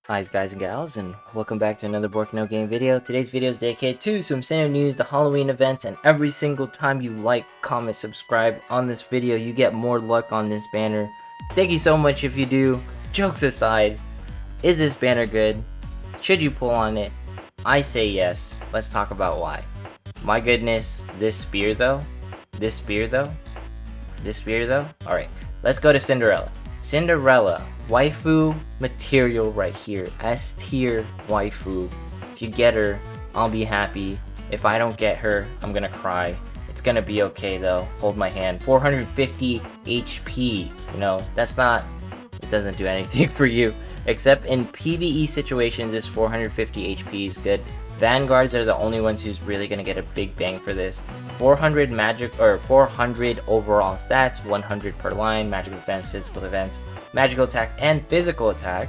Hi guys and gals, and welcome back to another Bork No Game video. Today's video is dedicated to some SINoALICE news, the Halloween event, and every single time you like, comment, subscribe on this video, you get more luck on this banner. Thank you so much if you do. Jokes aside, is this banner good? Should you pull on it? I say yes. Let's talk about why. My goodness, this spear though. Alright, let's go to Cinderella. Cinderella, waifu material right here, S tier waifu. If you get her, I'll be happy. If I don't get her, I'm gonna cry. It's gonna be okay though. Hold my hand. 450 HP. You know, it doesn't do anything for you. Except in PvE situations, this 450 HP is good. Vanguards are the only ones who's really gonna get a big bang for this. 400 magic or 400 overall stats, 100 per line, magical defense, physical defense, magical attack, and physical attack.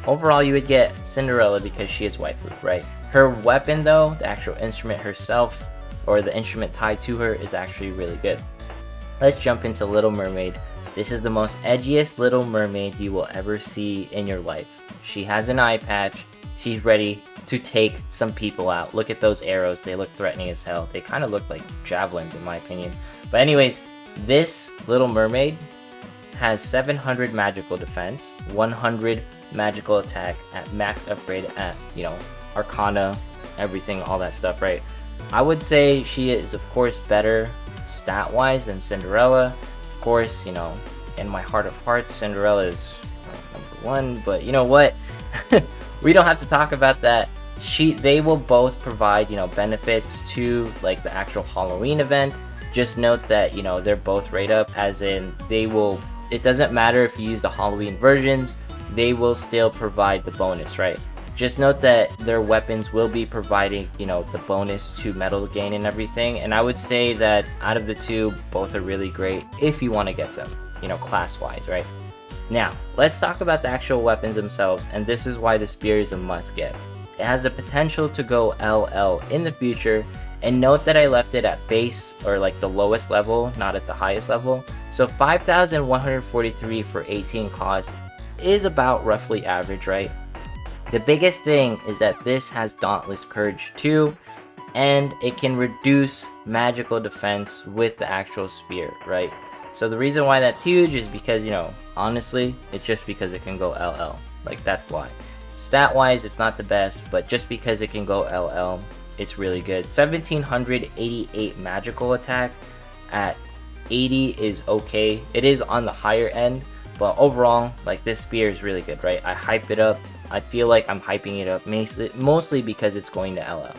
Overall, you would get Cinderella because she is waifu, right? Her weapon though, the actual instrument herself, or the instrument tied to her, is actually really good. Let's jump into Little Mermaid. This is the most edgiest Little Mermaid you will ever see in your life. She has an eye patch. She's ready to take some people out. Look at those arrows. They look threatening as hell. They kind of look like javelins in my opinion. But anyways, this Little Mermaid has 700 magical defense, 100 magical attack at max upgrade at, you know, Arcana, everything, all that stuff, right? I would say she is, of course, better stat-wise than Cinderella. Of course, you know, in my heart of hearts, Cinderella is number one, but you know what? We don't have to talk about that. They will both provide, you know, benefits to like the actual Halloween event. Just note that, you know, they're both right up, as in it doesn't matter if you use the Halloween versions, they will still provide the bonus, right? Just note that their weapons will be providing, you know, the bonus to metal gain and everything. And I would say that out of the two, both are really great if you want to get them, you know, class-wise, right? Now, let's talk about the actual weapons themselves, and this is why the spear is a must get. It has the potential to go LL in the future, and note that I left it at base, or like the lowest level, not at the highest level. So 5,143 for 18 cost is about roughly average, right? The biggest thing is that this has Dauntless Courage too, and it can reduce magical defense with the actual spear, right? So the reason why that's huge is because, you know, honestly, it's just because it can go LL. Like, that's why. Stat-wise, it's not the best, but just because it can go LL, it's really good. 1,788 magical attack at 80 is okay. It is on the higher end, but overall, like, this spear is really good, right? I hype it up. I feel like I'm hyping it up mostly because it's going to LL.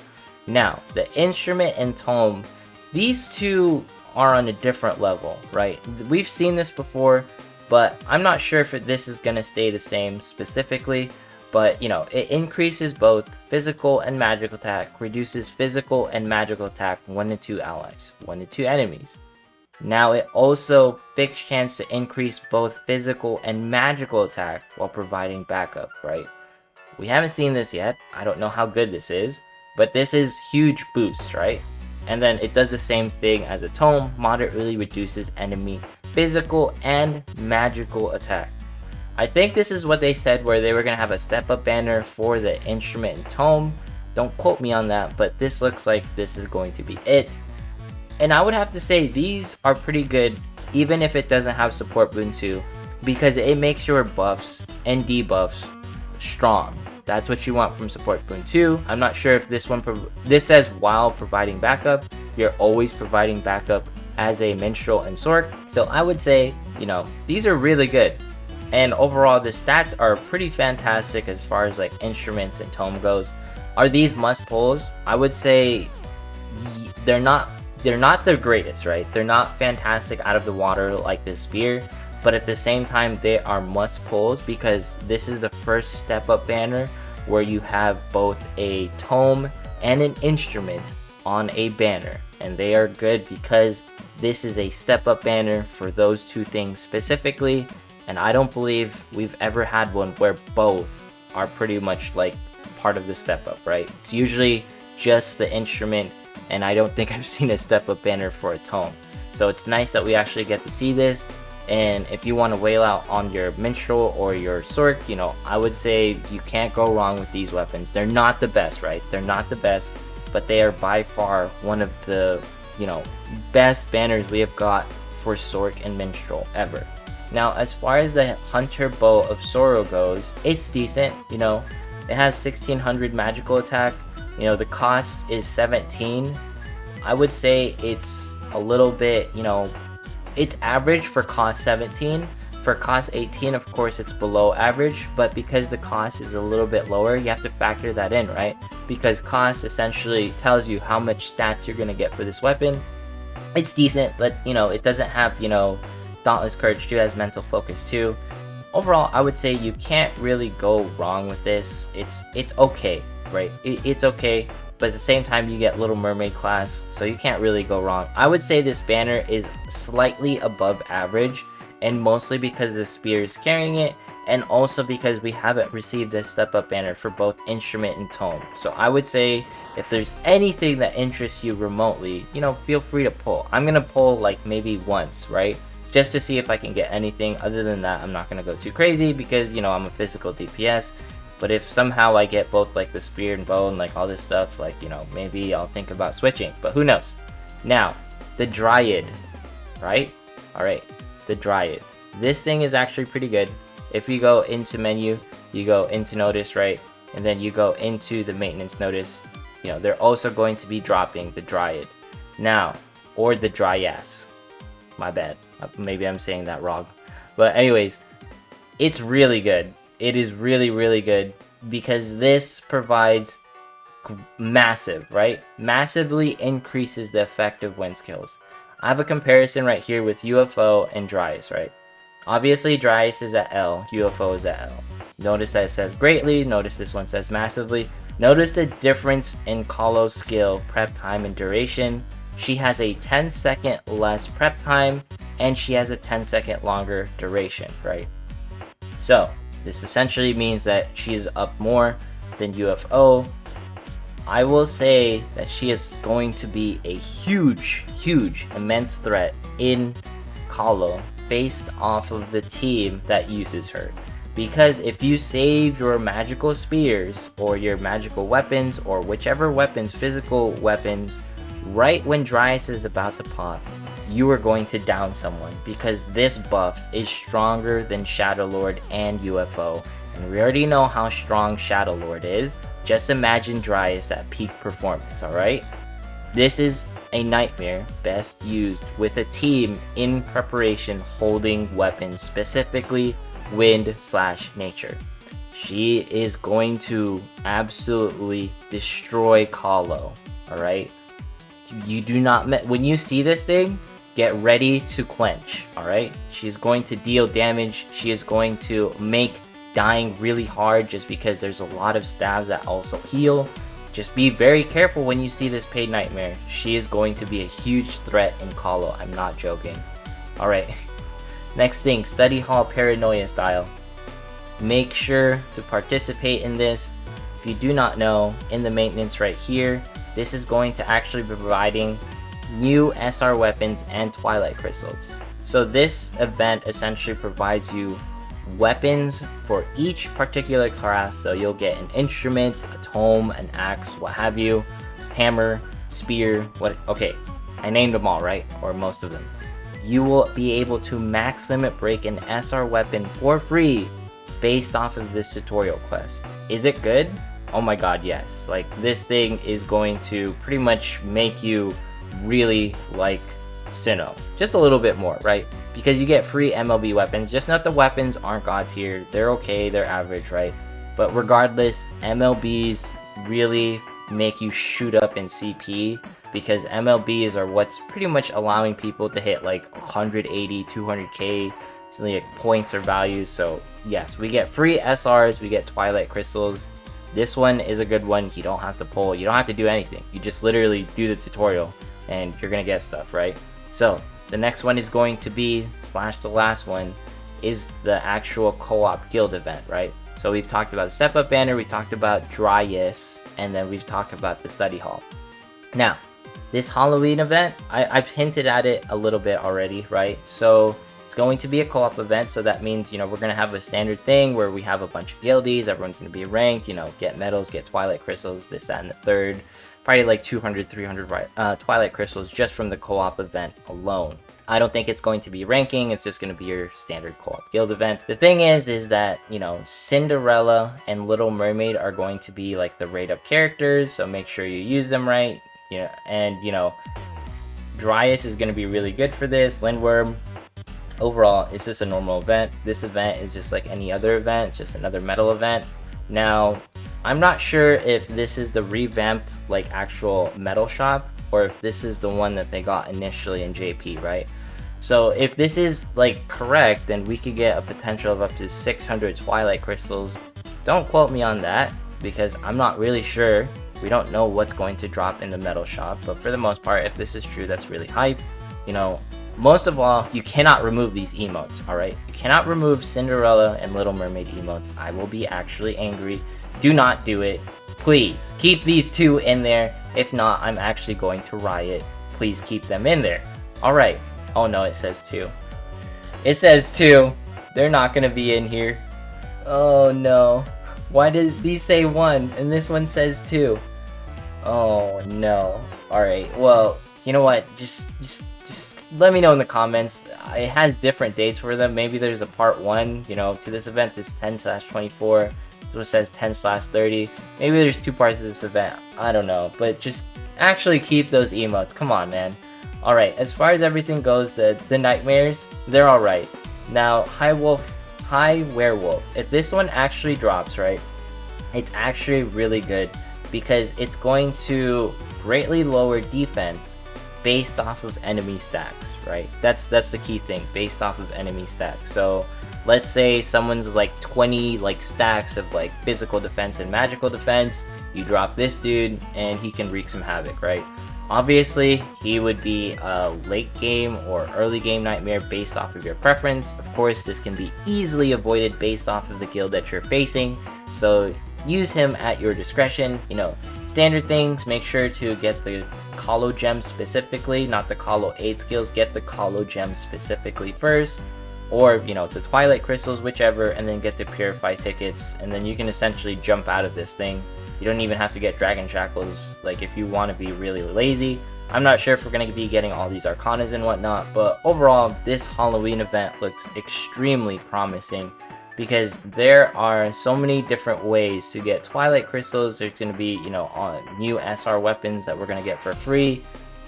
Now, the instrument and tome, these two are on a different level, right? We've seen this before, but I'm not sure if this is going to stay the same specifically. But, you know, it increases both physical and magical attack, reduces physical and magical attack 1 to 2 allies, 1 to 2 enemies. Now it also fixed chance to increase both physical and magical attack while providing backup, right? We haven't seen this yet. I don't know how good this is, but this is huge boost, right? And then it does the same thing as a tome, moderately reduces enemy physical and magical attack. I think this is what they said, where they were going to have a step up banner for the instrument and tome. Don't quote me on that, but this looks like this is going to be it. And I would have to say these are pretty good, even if it doesn't have support boon 2, because it makes your buffs and debuffs strong. That's what you want from support boon 2. I'm not sure if this says while providing backup. You're always providing backup as a minstrel and sork. So I would say, you know, these are really good. And overall, the stats are pretty fantastic as far as like instruments and tome goes. Are these must pulls? I would say they're not the greatest, right? They're not fantastic out of the water like this spear, but at the same time, they are must pulls because this is the first step up banner where you have both a tome and an instrument on a banner, and they are good because this is a step up banner for those two things specifically. And I don't believe we've ever had one where both are pretty much like part of the step up, right? It's usually just the instrument, and I don't think I've seen a step up banner for a tome. So it's nice that we actually get to see this. And if you want to whale out on your minstrel or your sork, you know, I would say you can't go wrong with these weapons. They're not the best, right? They're not the best, but they are by far one of the, you know, best banners we have got for sork and minstrel ever. Now, as far as the Hunter Bow of Sorrow goes, it's decent, you know. It has 1600 magical attack. You know, the cost is 17. I would say it's a little bit, you know, it's average for cost 17. For cost 18, of course, it's below average, but because the cost is a little bit lower, you have to factor that in, right? Because cost essentially tells you how much stats you're going to get for this weapon. It's decent, but, you know, it doesn't have, you know, Dauntless Courage 2 has Mental Focus 2. Overall, I would say you can't really go wrong with this. It's okay, right? It's okay. But at the same time, you get Little Mermaid class, so you can't really go wrong. I would say this banner is slightly above average, and mostly because the spear is carrying it, and also because we haven't received a step up banner for both instrument and tome. So I would say if there's anything that interests you remotely, you know, feel free to pull. I'm gonna pull like maybe once, right? Just to see if I can get anything. Other than that, I'm not gonna go too crazy because, you know, I'm a physical DPS. But if somehow I get both like the spear and bow and like all this stuff, like, you know, maybe I'll think about switching, but who knows. Now, the Dryad, right? All right, the Dryad. This thing is actually pretty good. If you go into menu, you go into notice, right? And then you go into the maintenance notice, you know, they're also going to be dropping the Dryad. Now, or the Dryas. My bad. Maybe I'm saying that wrong. But anyways, it's really good. It is really, really good because this provides massive, right? Massively increases the effect of wind skills. I have a comparison right here with UFO and Dryas, right? Obviously, Dryas is at L, UFO is at L. Notice that it says greatly, notice this one says massively. Notice the difference in Kalo's skill, prep time, and duration. She has a 10-second less prep time, and she has a 10-second longer duration, right? So, this essentially means that she is up more than UFO. I will say that she is going to be a huge, immense threat in Kalo based off of the team that uses her. Because if you save your magical spears or your magical weapons or whichever weapons, physical weapons, right when Dryas is about to pop, you are going to down someone because this buff is stronger than Shadow Lord and UFO, and we already know how strong Shadow Lord is. Just imagine Dryas at peak performance, alright? This is a nightmare best used with a team in preparation holding weapons, specifically wind/nature. She is going to absolutely destroy Kalo, alright? You do not, when you see this thing, get ready to clench, alright? She's going to deal damage. She is going to make dying really hard just because there's a lot of stabs that also heal. Just be very careful when you see this paid nightmare. She is going to be a huge threat in Kalo. I'm not joking. Alright. Next thing, Study Hall Paranoia style. Make sure to participate in this. If you do not know, in the maintenance right here, this is going to actually be providing new SR weapons and Twilight Crystals. So this event essentially provides you weapons for each particular class. So you'll get an instrument, a tome, an axe, what have you, hammer, spear, okay, I named them all, right? Or most of them. You will be able to max limit break an SR weapon for free based off of this tutorial quest. Is it good? Oh my god, yes. Like, this thing is going to pretty much make you really like Sinnoh. Just a little bit more, right? Because you get free MLB weapons. Just note the weapons aren't god tier. They're okay, they're average, right? But regardless, MLBs really make you shoot up in CP because MLBs are what's pretty much allowing people to hit like 180, 200k, something like points or values. So yes, we get free SRs, we get Twilight Crystals. This one is a good one. You don't have to pull, you don't have to do anything. You just literally do the tutorial and you're gonna get stuff, right? So the next one is going to be, / the last one, is the actual co-op guild event, right? So we've talked about the step up banner, we talked about Dryas, and then we've talked about the study hall. Now, this Halloween event, I've hinted at it a little bit already, right? So It's going to be a co-op event, so that means, you know, we're going to have a standard thing where we have a bunch of guildies, everyone's going to be ranked, you know, get medals, get Twilight Crystals, this, that, and the third. Probably like 200, 300 Twilight Crystals just from the co-op event alone. I don't think it's going to be ranking, it's just going to be your standard co-op guild event. The thing is that, you know, Cinderella and Little Mermaid are going to be like the rate up characters, so make sure you use them right. You know, and, you know, Dryas is going to be really good for this, Lindworm. Overall, it's just a normal event. This event is just like any other event, just another medal event. Now, I'm not sure if this is the revamped like actual medal shop, or if this is the one that they got initially in JP, right? So if this is like correct, then we could get a potential of up to 600 Twilight Crystals. Don't quote me on that, because I'm not really sure. We don't know what's going to drop in the medal shop, but for the most part, if this is true, that's really hype. You know, most of all, you cannot remove these emotes, alright? You cannot remove Cinderella and Little Mermaid emotes. I will be actually angry. Do not do it. Please, keep these two in there. If not, I'm actually going to riot. Please keep them in there. Alright. Oh no, it says 2. It says 2. They're not gonna be in here. Oh no. Why does these say 1 and this one says 2? Oh no. Alright, well, you know what? Just let me know in the comments. It has different dates for them. Maybe there's a part 1, you know, to this event. This 10/24. This one says 10/30. Maybe there's 2 parts of this event. I don't know. But just actually keep those emotes. Come on, man. Alright, as far as everything goes, the nightmares, they're alright. Now, High Werewolf. If this one actually drops, right, it's actually really good because it's going to greatly lower defense based off of enemy stacks, right? That's the key thing, based off of enemy stacks. So let's say someone's like 20 like stacks of like physical defense and magical defense. You drop this dude and he can wreak some havoc, right? Obviously, he would be a late game or early game nightmare based off of your preference. Of course, this can be easily avoided based off of the guild that you're facing. So use him at your discretion. You know, standard things, make sure to get the Colo Gem specifically, not the Colo 8 skills. Get the Colo Gem specifically first. Or, you know, the Twilight Crystals, whichever, and then get the Purify tickets. And then you can essentially jump out of this thing. You don't even have to get Dragon Shackles, like if you want to be really lazy. I'm not sure if we're going to be getting all these Arcanas and whatnot, but overall, this Halloween event looks extremely promising because there are so many different ways to get Twilight Crystals. There's going to be, you know, new SR weapons that we're going to get for free.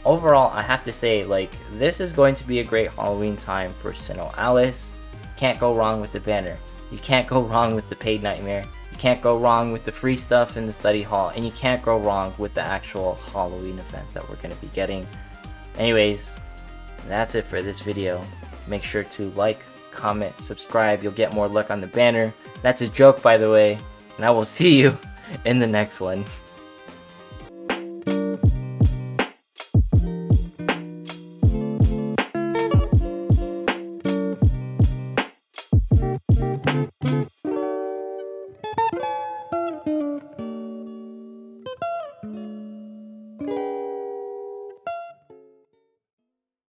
Overall, I have to say, like, this is going to be a great Halloween time for SINoALICE. Can't go wrong with the banner. You can't go wrong with the paid nightmare. Can't go wrong with the free stuff in the study hall, and you can't go wrong with the actual Halloween event that we're going to be getting. Anyways, that's it for this video. Make sure to like, comment, subscribe. You'll get more luck on the banner. That's a joke, by the way, and I will see you in the next one.